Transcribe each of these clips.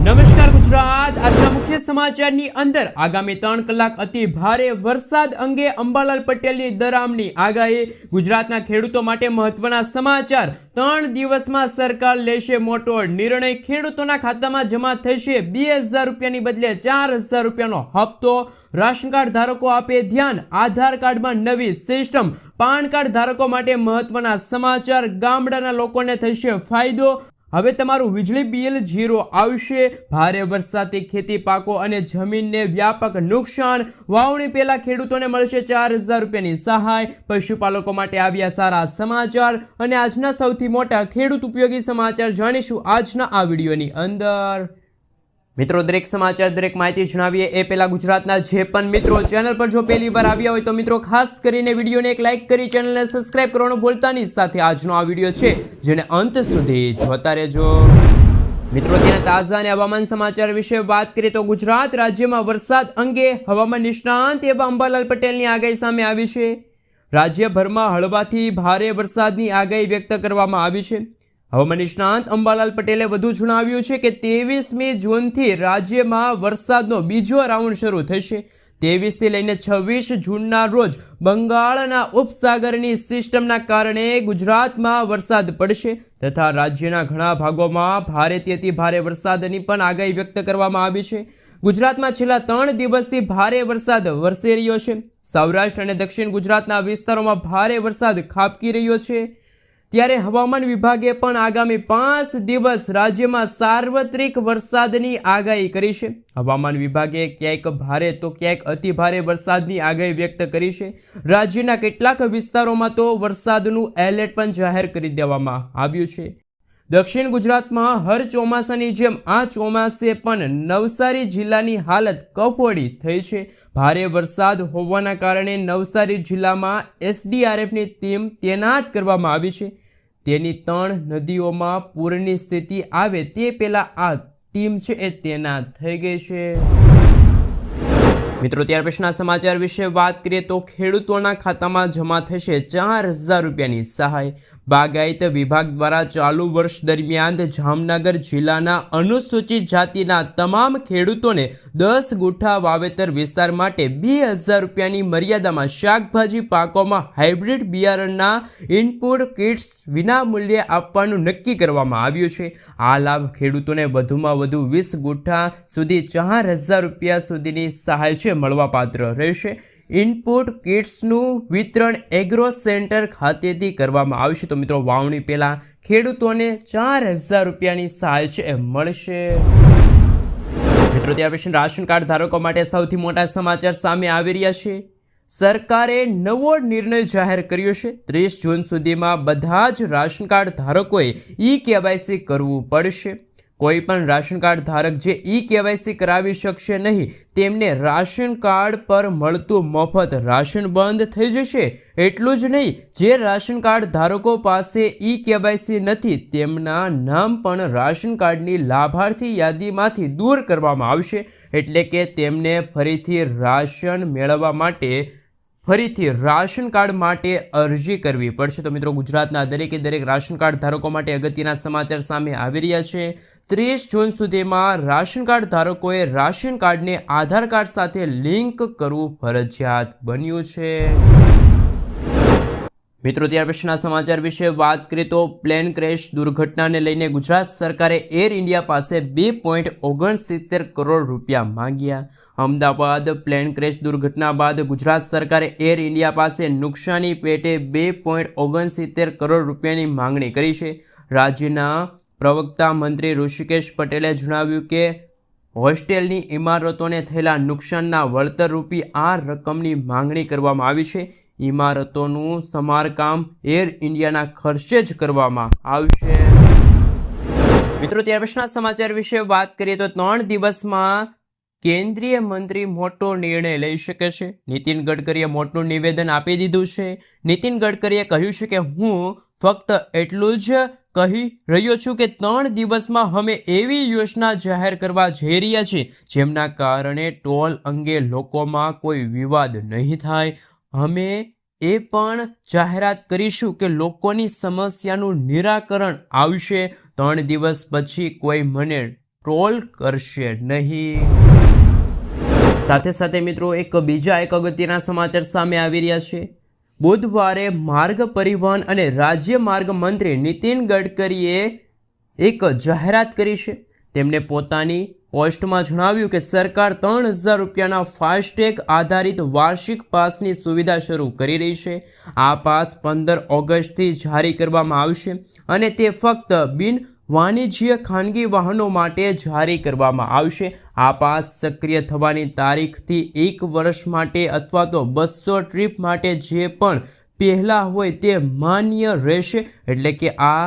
નમસ્કાર ગુજરાત। આજના મુખ્ય સમાચારની અંદર આગામી 3 કલાક અતિ ભારે વરસાદ અંગે અંબાલાલ પટેલની દરામની આગાહી। ગુજરાતના ખેડૂતો માટે મહત્વના સમાચાર। 3 દિવસમાં સરકાર લેશે મોટો નિર્ણય। ખેડૂતોના ખાતામાં જમા થશે 2000 રૂપિયાની બદલે 4000 રૂપિયાનો હપ્તો। રાશન કાર્ડ ધારકો આપે ધ્યાન, આધાર કાર્ડમાં નવી સિસ્ટમ। પાન કાર્ડ ધારકો માટે મહત્વના સમાચાર। ગામડાના લોકોને થશે ફાયદો। હવે તમારું વીજળી બિલ ઝીરો આવશે। ભારે વરસાદથી ખેતી પાકો અને જમીનને વ્યાપક નુકસાન। વાવણી પહેલા ખેડૂતોને મળશે 4000 રૂપિયાની સહાય। પશુપાલકો માટે આવ્યા સારા સમાચાર અને આજના સૌથી મોટા ખેડૂત ઉપયોગી સમાચાર જાણીશું આજના આ વિડીયોની અંદર। મિત્રો, દરેક સમાચાર, દરેક માહિતી જણાવીએ એ પહેલા ગુજરાતના જે પણ મિત્રો ચેનલ પર જો પહેલી વાર આવ્યા હોય તો મિત્રો ખાસ કરીને વિડીયોને એક લાઇક કરી ચેનલને સબસ્ક્રાઇબ કરવાનું ભૂલતા નહીં। સાથે આજનો આ વિડીયો છે જેને અંત સુધી જોતા રહેજો। મિત્રો, તેના તાજા અને હવામાન સમાચાર વિશે વાત કરીએ તો ગુજરાત રાજ્યમાં વરસાદ અંગે હવામાન નિષ્ણાંત એવા અંબાલાલ પટેલની આગાહી સામે આવી છે। રાજ્યભરમાં હળવાથી ભારે વરસાદની આગાહી વ્યક્ત કરવામાં આવી છે। હવામાન નિષ્ણાંત અંબાલાલ પટેલે વધુ જણાવ્યું છે કે 23મી જૂનથી રાજ્યમાં વરસાદનો બીજો રાઉન્ડ શરૂ થશે। 23થી લઈને 26 જૂનના રોજ બંગાળના ઉપસાગરની સિસ્ટમના કારણે ગુજરાતમાં વરસાદ પડશે તથા રાજ્યના ઘણા ભાગોમાં ભારેથી અતિ ભારે વરસાદની પણ આગાહી વ્યક્ત કરવામાં આવી છે। ગુજરાતમાં છેલ્લા 3 દિવસથી ભારે વરસાદ વરસી રહ્યો છે। સૌરાષ્ટ્ર અને દક્ષિણ ગુજરાતના વિસ્તારોમાં ભારે વરસાદ ખાબકી રહ્યો છે। ત્યારે હવામાન વિભાગે પણ આગામી 5 દિવસ રાજ્યમાં સાર્વત્રિક વરસાદની આગાહી કરી છે। હવામાન વિભાગે ક્યાંક ભારે તો ક્યાંક અતિ ભારે વરસાદની આગાહી વ્યક્ત કરી છે। રાજ્યના કેટલાક વિસ્તારોમાં તો વરસાદનું એલર્ટ પણ જાહેર કરી દેવામાં આવ્યું છે। દક્ષિણ ગુજરાતમાં હર ચોમાસાની જેમ આ ચોમાસે પણ નવસારી જિલ્લાની હાલત કફોડી થઈ છે। ભારે વરસાદ હોવાના કારણે નવસારી જિલ્લામાં SDRFની ટીમ તૈનાત કરવામાં આવી છે। તેની 3 નદીઓમાં પૂરની સ્થિતિ આવે તે પહેલા આ ટીમ છે એ તૈનાત થઈ ગઈ છે। મિત્રો, ત્યાર પછીના સમાચાર વિશે વાત કરીએ તો ખેડૂતોના ખાતામાં જમા થશે 4000 રૂપિયાની સહાય। બાગાયત વિભાગ દ્વારા ચાલુ વર્ષ દરમિયાન જામનગર જિલ્લાના અનુસૂચિત જાતિના તમામ ખેડૂતોને 10 ગુઠા વાવેતર વિસ્તાર માટે 2000 રૂપિયાની મર્યાદામાં શાકભાજી પાકોમાં હાઇબ્રિડ બિયારણના ઇનપુટ કિટ્સ વિનામૂલ્યે આપવાનું નક્કી કરવામાં આવ્યું છે। આ લાભ ખેડૂતોને વધુમાં વધુ 20 ગુઠા સુધી 4000 રૂપિયા સુધીની સહાય છે મળવાપાત્ર રહેશે। ઇનપુટ કિટ્સનું વિતરણ એગ્રો સેન્ટર ખાતેથી કરવામાં આવશે। તો મિત્રો, વાવણી પહેલા ખેડૂતોને 4000 રૂપિયાની સહાય છે એ મળશે। મિત્રો, ત્યાર પછી રાશન કાર્ડ ધારકો માટે સૌથી મોટા સમાચાર સામે આવી રહ્યા છે। સરકારે નવો નિર્ણય જાહેર કર્યો છે। 30 જૂન સુધીમાં બધા જ રાશન કાર્ડ ધારકોએ KYC કરવું પડશે। કોઈ પણ રાશન કાર્ડ ધારક જે KYC કરાવી શકશે નહીં તેમને રાશન કાર્ડ પર મળતું મફત રાશન બંધ થઈ જશે। એટલું જ નહીં, જે રાશન કાર્ડ ધારકો પાસે KYC નથી તેમના નામ પણ રાશન કાર્ડની લાભાર્થી યાદીમાંથી દૂર કરવામાં આવશે। એટલે કે તેમને ફરીથી રાશન મેળવવા માટે ફરીથી રાશન કાર્ડ માટે અરજી કરવી પડશે। તો મિત્રો, ગુજરાતના દરેકે દરેક રાશન કાર્ડ ધારકો માટે અગત્યના સમાચાર સામે આવી રહ્યા છે। 30 જૂન સુધીમાં રાશન કાર્ડ ધારકોએ રાશન કાર્ડને આધાર કાર્ડ સાથે લિંક કરવું ફરજિયાત બન્યું છે। મિત્રો, ત્યાર પછીના સમાચાર વિશે વાત કરીએ તો પ્લેન ક્રેશ દુર્ઘટનાને લઈને ગુજરાત સરકારે એર ઇન્ડિયા પાસે 2.69 કરોડ રૂપિયા માંગ્યા। અમદાવાદ પ્લેન ક્રેશ દુર્ઘટના બાદ ગુજરાત સરકારે એર ઇન્ડિયા પાસે નુકસાની પેટે 2.69 કરોડ રૂપિયાની માંગણી કરી છે। રાજ્યના પ્રવક્તા મંત્રી ઋષિકેશ પટેલે જણાવ્યું કે હોસ્ટેલની ઇમારતોને થયેલા નુકસાનના વળતર રૂપી આ રકમની માંગણી કરવામાં આવી છે। ઇમારતોનું સમારકામ એર ઇન્ડિયાના ખર્ચે જ કરવામાં આવશે। મિત્રો, ત્યાર પછીના સમાચાર વિશે વાત કરીએ તો 3 દિવસમાં કેન્દ્રીય મંત્રી મોટો નિર્ણય લઈ શકે છે। નીતિન ગડકરીએ મોટું નિવેદન આપી દીધું છે। નીતિન ગડકરીએ કહ્યું છે કે હું ફક્ત એટલું જ કહી રહ્યો છું કે 3 દિવસમાં અમે એવી યોજના જાહેર કરવા જઈ રહ્યા છીએ જેમના કારણે ટોલ અંગે લોકોમાં કોઈ વિવાદ નહીં થાય। અમે એ પણ જાહેરાત કરીશું કે લોકોની સમસ્યાનું નિરાકરણ આવશે। 3 દિવસ પછી કોઈ મને ટ્રોલ કરશે નહીં। સાથે સાથે મિત્રો બીજા અગત્યના સમાચાર સામે આવી રહ્યા છે। બુધવારે માર્ગ પરિવહન અને રાજ્ય માર્ગ મંત્રી નીતિન ગડકરીએ એક જાહેરાત કરી છે। તેમણે પોતાની પોસ્ટમાં જણાવ્યું કે સરકાર 3000 રૂપિયાના ફાસ્ટેગ આધારિત વાર્ષિક પાસની સુવિધા શરૂ કરી રહી છે। આ પાસ 15 ઓગસ્ટથી જારી કરવામાં આવશે અને તે ફક્ત બિન વાણિજ્ય ખાનગી વાહનો માટે જારી કરવામાં આવશે। આ પાસ સક્રિય થવાની તારીખથી 1 વર્ષ માટે અથવા તો 200 ટ્રીપ માટે જે પણ પહેલાં હોય તે માન્ય રહેશે। એટલે કે આ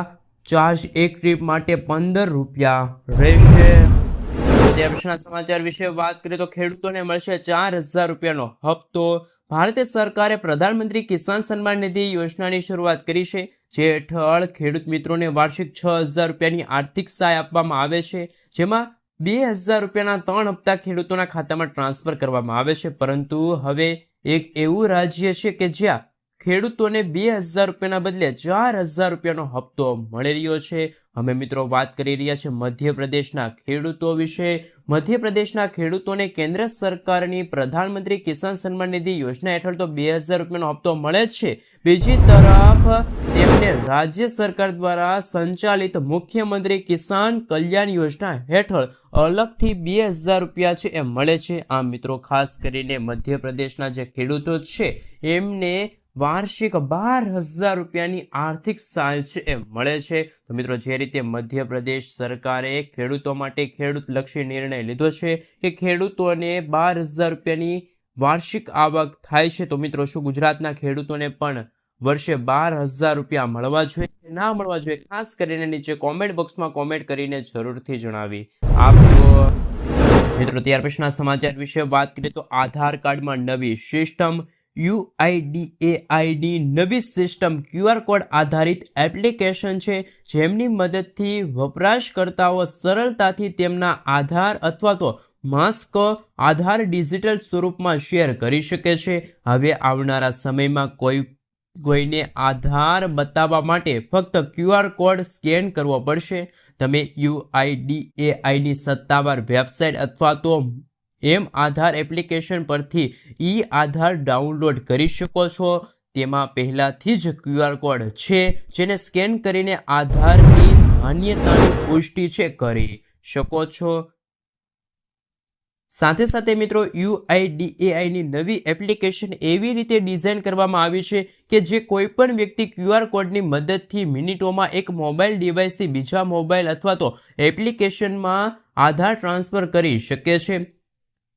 ચાર્જ એક ટ્રીપ માટે 15 રૂપિયા રહેશે। ત્યાર પછીના સમાચાર વિશે વાત કરીએ તો ખેડૂતોને મળશે 4000 રૂપિયાનો હપ્તો। ભારત સરકારે પ્રધાનમંત્રી કિસાન સન્માન નિધિ યોજનાની શરૂઆત કરી છે, જે હેઠળ ખેડૂત મિત્રોને વાર્ષિક 6000 રૂપિયાની આર્થિક સહાય આપવામાં આવે છે, જેમાં 2000 રૂપિયાના 3 હપ્તા ખેડૂતોના ખાતામાં ટ્રાન્સફર કરવામાં આવે છે। પરંતુ હવે એક એવું રાજ્ય છે કે જ્યાં ખેડૂતોને 2000 રૂપિયાના બદલે 4000 રૂપિયાનો હપ્તો મળી રહ્યો છે। અમે મિત્રો વાત કરી રહ્યા છીએ મધ્યપ્રદેશના ખેડૂતો વિશે। મધ્યપ્રદેશના ખેડૂતોને કેન્દ્ર સરકારની પ્રધાનમંત્રી કિસાન સન્માન નિધિ યોજના હેઠળ તો 2000 રૂપિયાનો હપ્તો મળે છે, બીજી તરફ તેમને રાજ્ય સરકાર દ્વારા સંચાલિત મુખ્યમંત્રી કિસાન કલ્યાણ યોજના હેઠળ અલગથી 2000 રૂપિયા છે એ મળે છે। આ મિત્રો ખાસ કરીને મધ્યપ્રદેશના જે ખેડૂતો છે એમને વાર્ષિક 12000 રૂપિયાની આર્થિક સહાય છે એ મળે છે। તો મિત્રો જે રીતે મધ્યપ્રદેશ સરકારે ખેડૂતો માટે ખેડૂતલક્ષી નિર્ણય લીધો છે કે ખેડૂતોને 12000 રૂપિયાની વાર્ષિક આવક થાય છે, તો મિત્રો શું ગુજરાતના ખેડૂતોને પણ વર્ષે 12000 રૂપિયા મળવા જોઈએ કે ના મળવા જોઈએ? ખાસ કરીને નીચે કોમેન્ટ બોક્સમાં કોમેન્ટ કરીને જરૂરથી જણાવી આપજો। મિત્રો ત્યાર પછીના સમાચાર વિશે વાત કરીએ તો આધાર કાર્ડમાં નવી સિસ્ટમ। UIDAID નવી સિસ્ટમ QR કોડ આધારિત એપ્લિકેશન છે, જેમની મદદથી વપરાશકર્તાઓ સરળતાથી તેમના આધાર અથવા તો માસ્ક આધાર ડિજિટલ સ્વરૂપમાં શેર કરી શકે છે। હવે આવનારા સમયમાં કોઈને આધાર બતાવવા માટે ફક્ત QR કોડ સ્કેન કરવો પડશે। તમે UIDAID સત્તાવાર વેબસાઇટ અથવા તો આધાર એપ્લિકેશન પરથી આધાર ડાઉનલોડ કરી શકો છો। તેમાં પહેલાથી જ QR કોડ છે, જેને સ્કેન કરીને આધારની માન્યતાની પુષ્ટિ છે કરી શકો છો। સાથે સાથે મિત્રો UIDAIDની નવી એપ્લિકેશન એવી રીતે ડિઝાઇન કરવામાં આવી છે કે જે કોઈ પણ વ્યક્તિ QR કોડની મદદથી મિનિટોમાં એક મોબાઈલ ડિવાઇસથી બીજા મોબાઈલ અથવા તો એપ્લિકેશનમાં આધાર ટ્રાન્સફર કરી શકે છે।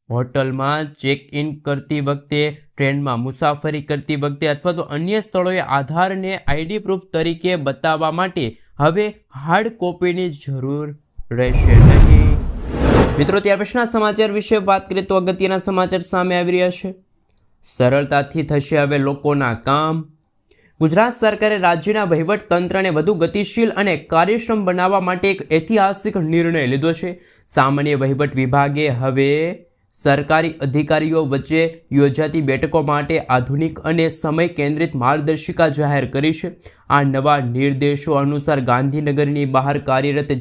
હોટલમાં ચેક ઇન કરતી વખતે, ટ્રેનમાં મુસાફરી કરતી વખતે અથવા તો અન્ય સ્થળોએ આધારને આઈડી પ્રૂફ તરીકે બતાવવા માટે હવે હાર્ડ કોપીની જરૂર રહેશે નહીં। મિત્રો ત્યાર પછીના સમાચાર વિશે વાત કરીએ તો અગત્યના સમાચાર સામે આવી રહ્યા છે। સરળતાથી થશે હવે લોકોના કામ। ગુજરાત સરકારે રાજ્યના વહીવટ તંત્રને વધુ ગતિશીલ અને કાર્યક્ષમ બનાવવા માટે એક ઐતિહાસિક નિર્ણય લીધો છે। સામાન્ય વહીવટ વિભાગે હવે સરકારી અધિકારીઓ વચ્ચે યોજાતી બેઠકો માટે આધુનિક અને સમય કેન્દ્રિત માર્ગદર્શિકા જાહેર કરી છે। આ નવા નિર્દેશો અનુસાર ગાંધીનગરની બહાર કાર્યરત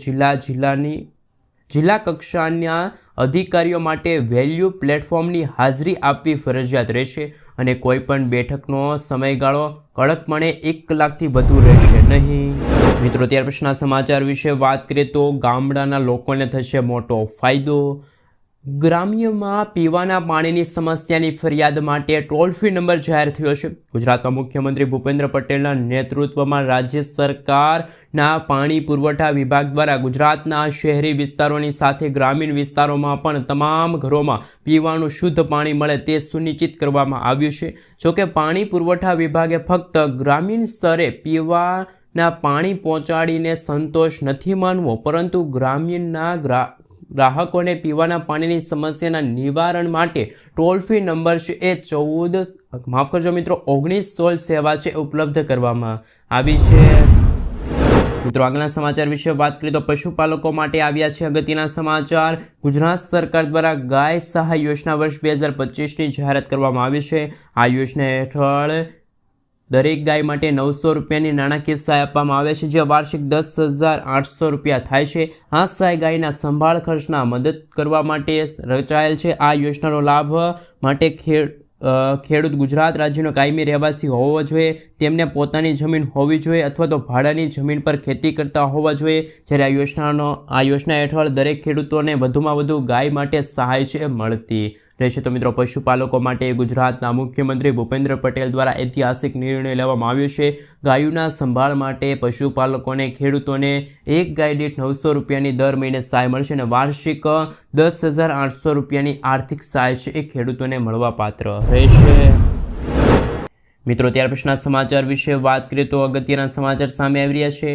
જિલ્લા કક્ષાના અધિકારીઓ માટે વેલ્યુ પ્લેટફોર્મની હાજરી આપવી ફરજિયાત રહેશે અને કોઈપણ બેઠકનો સમયગાળો કડકપણે 1 કલાકથી વધુ રહેશે નહીં। મિત્રો ત્યાર પછીના સમાચાર વિશે વાત કરીએ તો ગામડાના લોકોને થશે મોટો ફાયદો। ગ્રામ્યમાં પીવાના પાણીની સમસ્યાની ફરિયાદ માટે ટોલ ફ્રી નંબર જાહેર થયો છે। ગુજરાતના મુખ્યમંત્રી ભૂપેન્દ્ર પટેલના નેતૃત્વમાં રાજ્ય સરકારના પાણી પુરવઠા વિભાગ દ્વારા ગુજરાતના શહેરી વિસ્તારોની સાથે ગ્રામીણ વિસ્તારોમાં પણ તમામ ઘરોમાં પીવાનું શુદ્ધ પાણી મળે તે સુનિશ્ચિત કરવામાં આવ્યું છે। જોકે પાણી પુરવઠા વિભાગે ફક્ત ગ્રામીણ સ્તરે પીવાના પાણી પહોંચાડીને સંતોષ નથી માનવો, પરંતુ ગ્રામીણના ગ્રાહકોને પીવાના પાણીની સમસ્યાના નિવારણ માટે ટોલ ફ્રી નંબર છે એ 1916 સેવા છે ઉપલબ્ધ કરવામાં આવી છે। મિત્રો આગળના સમાચાર વિશે વાત કરીએ તો પશુપાલકો માટે આવ્યા છે અગત્યના સમાચાર। ગુજરાત સરકાર દ્વારા ગાય સહાય યોજના વર્ષ 2025ની જાહેરાત કરવામાં આવી છે। આ યોજના હેઠળ દરેક ગાય માટે 900 રૂપિયાની નાણાકીય સહાય આપવામાં આવે છે, જે વાર્ષિક 10,800 રૂપિયા થાય છે. આ સહાય ગાયના સંભાળ ખર્ચના મદદ કરવા માટે રચાયેલ છે. આ યોજનાનો લાભ માટે ખેડૂત ગુજરાત રાજ્યનો કાયમી રહેવાસી હોવો જોઈએ, તેમને પોતાની જમીન હોવી જોઈએ અથવા તો ભાડાની જમીન પર ખેતી કરતા હોવા જોઈએ. જ્યારે આ યોજના હેઠળ દરેક ખેડૂતોને વધુમાં વધુ ગાય માટે સહાય છે મળતી રહેશે. તો મિત્રો, પશુપાલકો માટે ગુજરાતના મુખ્યમંત્રી ભૂપેન્દ્ર પટેલ દ્વારા ઐતિહાસિક નિર્ણય લેવામાં આવ્યો છે. ગાયોના સંભાળ માટે પશુપાલકોને ખેડૂતોને એક ગાય દીઠ 900 રૂપિયાની દર મહિને સહાય મળશે અને વાર્ષિક 10,800 રૂપિયાની આર્થિક સહાય છે એ ખેડૂતોને મળવાપાત્ર રહેશે. મિત્રો, ત્યાર પછીના સમાચાર વિશે વાત કરીએ તો અગત્યના સમાચાર સામે આવી રહ્યા છે.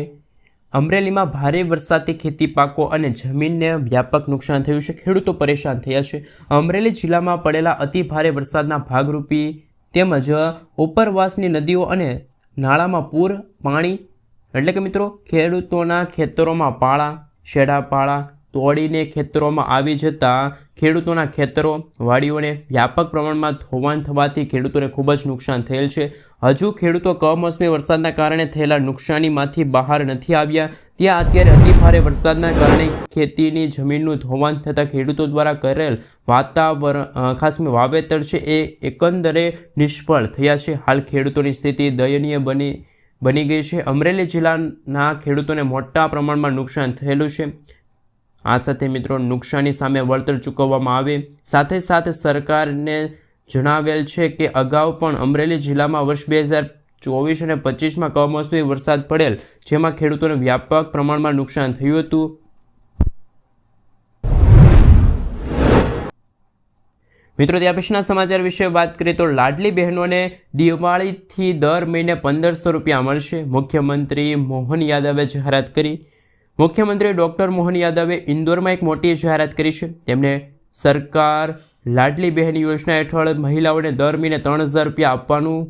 અમરેલીમાં ભારે વરસાદથી ખેતી પાકો અને જમીનને વ્યાપક નુકસાન થયું છે. ખેડૂતો પરેશાન થયા છે. અમરેલી જિલ્લામાં પડેલા અતિ ભારે વરસાદના ભાગરૂપી તેમજ ઉપરવાસની નદીઓ અને નાળામાં પૂર પાણી એટલે કે મિત્રો ખેડૂતોના ખેતરોમાં પાળા શેઢા પાળા તોડીને ખેતરોમાં આવી જતા ખેડૂતોના ખેતરો વાડીઓને વ્યાપક પ્રમાણમાં ધોવાણ થવાથી ખેડૂતોને ખૂબ જ નુકસાન થયેલ છે. હજુ ખેડૂતો કમોસમી વરસાદના કારણે થયેલા નુકસાનીમાંથી બહાર નથી આવ્યા. ત્યાં અત્યારે અતિભારે વરસાદના કારણે ખેતીની જમીનનું ધોવાણ થતાં ખેડૂતો દ્વારા કરેલ ખાસ વાવેતર છે એ એકંદરે નિષ્ફળ થયા છે. હાલ ખેડૂતોની સ્થિતિ દયનીય બની ગઈ છે. અમરેલી જિલ્લાના ખેડૂતોને મોટા પ્રમાણમાં નુકસાન થયેલું છે. આ સાથે મિત્રો નુકસાની સામે વળતર ચૂકવવામાં આવે. સાથે સાથે સરકારને જણાવેલ છે કે અગાઉ પણ અમરેલી જિલ્લામાં વર્ષ 2024 અને 25માં કમોસમી વરસાદ પડેલ, જેમાં ખેડૂતોને વ્યાપક પ્રમાણમાં નુકસાન થયું હતું. મિત્રો, ત્યાર પછીના સમાચાર વિશે વાત કરીએ તો લાડલી બહેનોને દિવાળીથી દર મહિને 1500 રૂપિયા મળશે. મુખ્યમંત્રી મોહન યાદવે જાહેરાત કરી. મુખ્યમંત્રી ડૉક્ટર મોહન યાદવે ઇન્દોરમાં એક મોટી જાહેરાત કરી છે. તેમણે સરકાર લાડલી બહેન યોજના હેઠળ મહિલાઓને દર મહિને 3000 રૂપિયા આપવાનું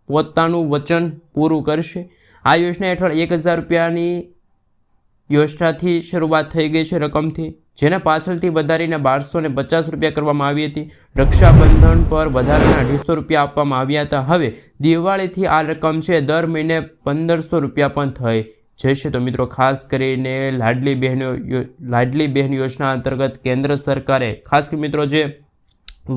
પોતાનું વચન પૂરું કરશે. આ યોજના હેઠળ 1000 રૂપિયાની યોજનાથી શરૂઆત થઈ ગઈ છે રકમથી, જેને પાછળથી વધારીને 1250 રૂપિયા કરવામાં આવી હતી. રક્ષાબંધન પર વધારાના 250 રૂપિયા આપવામાં આવ્યા હતા. હવે દિવાળીથી આ રકમ છે દર મહિને 1500 રૂપિયા પણ થઈ જશે. તો મિત્રો, ખાસ કરીને લાડલી બહેન યોજના અંતર્ગત કેન્દ્ર સરકારે ખાસ મિત્રો જે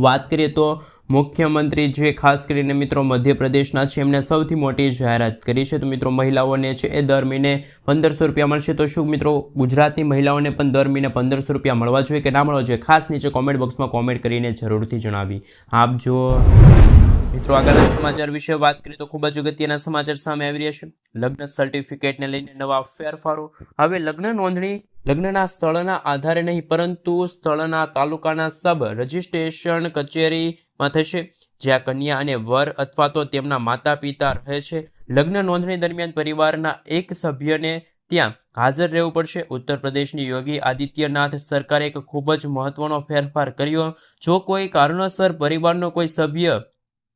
વાત કરીએ તો મુખ્યમંત્રી જે ખાસ કરીને મિત્રો મધ્યપ્રદેશના છે એમને સૌથી મોટી જાહેરાત કરી છે. તો મિત્રો, મહિલાઓને છે એ દર મહિને 1500 રૂપિયા મળશે. તો શું મિત્રો ગુજરાતની મહિલાઓને પણ દર મહિને 1500 રૂપિયા મળવા જોઈએ કે ના મળવા જોઈએ? ખાસ નીચે કોમેન્ટ બોક્સમાં કોમેન્ટ કરીને જરૂરથી જણાવી આપજો. મિત્રો, આગળના સમાચાર વિશે વાત કરીએ તો ખૂબ જ અગત્યના સમાચાર સામે આવી રહ્યા છે. લગ્ન સર્ટિફિકેટને લઈને નવા ફેરફારો. હવે લગ્ન નોંધણી લગ્નના સ્થળના આધારે નહીં પરંતુ સ્થળના તાલુકાના સબ રજિસ્ટ્રેશન કચેરીમાં થશે, જ્યાં કન્યા અને વર અથવા તો તેમના માતા પિતા રહે છે. લગ્ન નોંધણી દરમિયાન પરિવારના એક સભ્યને ત્યાં હાજર રહેવું પડશે. ઉત્તર પ્રદેશની યોગી આદિત્યનાથ સરકારે એક ખૂબ જ મહત્વનો ફેરફાર કર્યો. જો કોઈ કારણોસર પરિવારનો કોઈ સભ્ય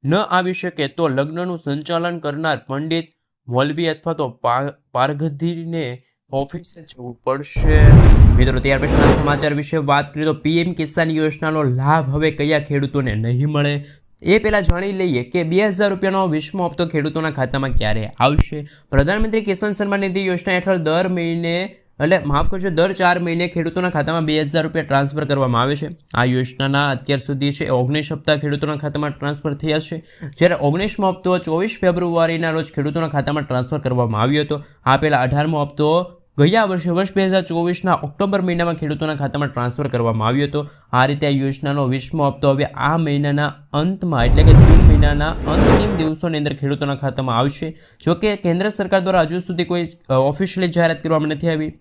ન આવી શકે તો લગ્નનું સંચાલન કરનાર પંડિત, મૌલવી અથવા તો પારગધીને ઓફિસે જવું પડશે. મિત્રો, ત્યાર પછીના સમાચાર વિશે વાત કરીએ તો પીએમ કિસાન યોજનાનો લાભ હવે કયા ખેડૂતોને નહીં મળે એ પહેલાં જાણી લઈએ કે 2000 રૂપિયાનો 20મો હપ્તો ખેડૂતોના ખાતામાં ક્યારે આવશે. પ્રધાનમંત્રી કિસાન સન્માન નિધિ યોજના હેઠળ દર 4 મહિને ખેડૂતોના ખાતામાં 2000 રૂપિયા ટ્રાન્સફર કરવામાં આવે છે. આ યોજનાના અત્યાર સુધી છે 19 હપ્તા ખેડૂતોના ખાતામાં ટ્રાન્સફર થયા છે, જ્યારે 19મો હપ્તો 24 ફેબ્રુઆરીના રોજ ખેડૂતોના ખાતામાં ટ્રાન્સફર કરવામાં આવ્યો હતો. આ પહેલાં 18મો હપ્તો ગયા વર્ષે વર્ષ 2024ના ઓક્ટોબર મહિનામાં ખેડૂતોના ખાતામાં ટ્રાન્સફર કરવામાં આવ્યો હતો. આ રીતે આ યોજનાનો 20મો હપ્તો હવે આ મહિનાના અંતમાં એટલે કે જૂન મહિનાના અંતિમ દિવસોની અંદર ખેડૂતોના ખાતામાં આવશે. જોકે કેન્દ્ર સરકાર દ્વારા હજુ સુધી કોઈ ઓફિશિયલી જાહેરાત કરવામાં નથી આવી.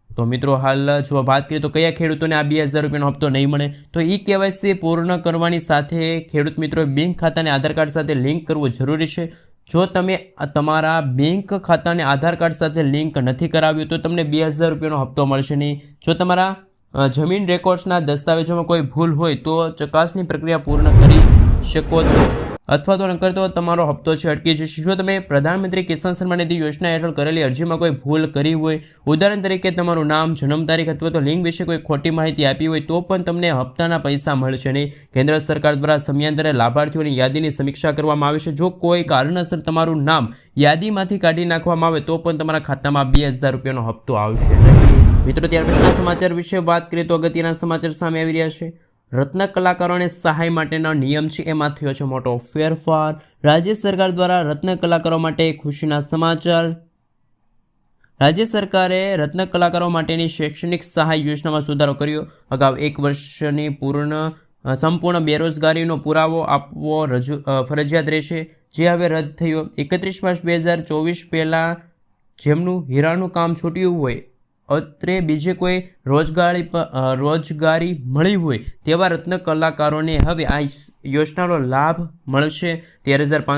તો મિત્રો, હાલ જો વાત કરીએ તો કયા ખેડૂતોને આ 2000 રૂપિયાનો હપ્તો નહીં મળે, તો KYC પૂર્ણ કરવાની સાથે ખેડૂત મિત્રોએ બેંક ખાતાને આધાર કાર્ડ સાથે લિંક કરવું જરૂરી છે. જો તમે તમારા બેંક ખાતાને આધાર કાર્ડ સાથે લિંક નથી કરાવ્યું તો તમને 2000 રૂપિયાનો હપ્તો મળશે નહીં. જો તમારા જમીન રેકોર્ડ્સના દસ્તાવેજોમાં કોઈ ભૂલ હોય તો ચકાસણી પ્રક્રિયા પૂર્ણ કરી શકો છો. અથવા તો નકર તો તમારો હપ્તો છે અટકી જશે. જો તમે પ્રધાનમંત્રી કિસાન સન્માન નિધિ યોજના હેઠળ કરેલી અરજીમાં કોઈ ભૂલ કરી હોય, ઉદાહરણ તરીકે તમારું નામ, જન્મ તારીખ અથવા તો લિંગ વિશે કોઈ ખોટી માહિતી આપી હોય, તો પણ તમને હપ્તાના પૈસા મળશે નહીં. કેન્દ્ર સરકાર દ્વારા સમયાંતરે લાભાર્થીઓની યાદીની સમીક્ષા કરવામાં આવે છે. જો કોઈ કારણસર તમારું નામ યાદીમાંથી કાઢી નાખવામાં આવે તો પણ તમારા ખાતામાં 2000 રૂપિયાનો હપ્તો આવશે નહીં. મિત્રો, ત્યાર પછીના સમાચાર વિશે વાત કરીએ તો અગત્યના સમાચાર સામે આવી રહ્યા છે. રત્ન કલાકારોને સહાય માટેનો નિયમ છે એમાં થયો છે મોટો ફેરફાર. રાજ્ય સરકાર દ્વારા રત્ન કલાકારો માટે ખુશીના સમાચાર. રાજ્ય સરકારે રત્ન કલાકારો માટેની શૈક્ષણિક સહાય યોજનામાં સુધારો કર્યો. અગાઉ 1 વર્ષની સંપૂર્ણ બેરોજગારીનો પુરાવો આપવો ફરજિયાત રહેશે, જે હવે રદ થયો. 31 માર્ચ 2024 પહેલાં જેમનું હીરાનું કામ છૂટ્યું હોય, અત્રે બીજે કોઈ રોજગારી મળી હોય તેવા રત્ન કલાકારોને હવે આ યોજનાનો લાભ મળશે. 13,500